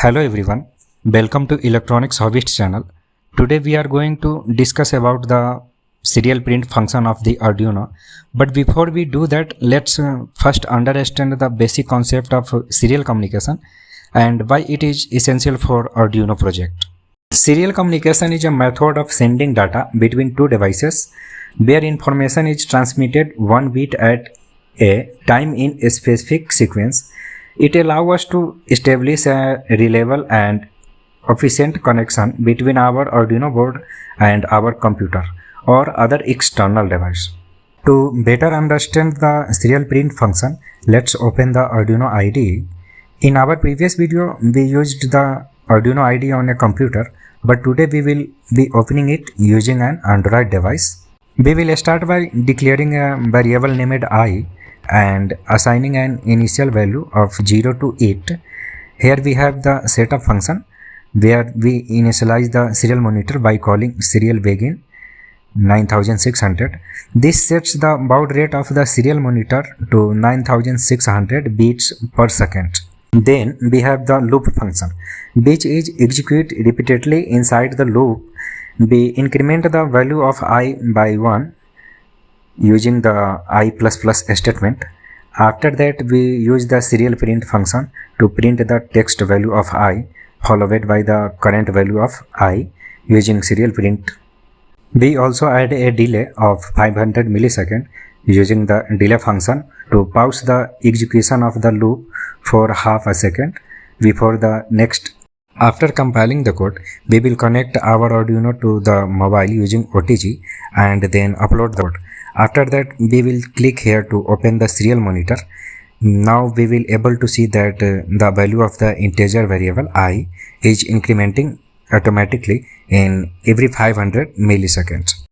Hello everyone, welcome to Electronics Hobbyist channel. Today we are going to discuss about the serial print function of the Arduino. But before we do that, let's first understand the basic concept of serial communication and why it is essential for Arduino project. Serial communication is a method of sending data between two devices where information is transmitted one bit at a time in a specific sequence. It allows us to establish a reliable and efficient connection between our Arduino board and our computer or other external device. To better understand the serial print function, let's open the Arduino IDE. In our previous video, we used the Arduino IDE on a computer, but today we will be opening it using an Android device. We will start by declaring a variable named I and assigning an initial value of 0 to 8. Here we have the setup function where we initialize the serial monitor by calling serial begin 9600. This sets the baud rate of the serial monitor to 9600 beats per second. Then we have the loop function, which is executed repeatedly. Inside the loop, we increment the value of I by 1 using the I++ statement. After that, we use the serial print function to print the text value of I followed by the current value of I using serial print. We also add a delay of 500 milliseconds using the delay function to pause the execution of the loop for half a second before the next. After compiling the code, we will connect our Arduino to the mobile using OTG and then upload the code. After that, we will click here to open the serial monitor. Now we will able to see that the value of the integer variable I is incrementing automatically in every 500 milliseconds.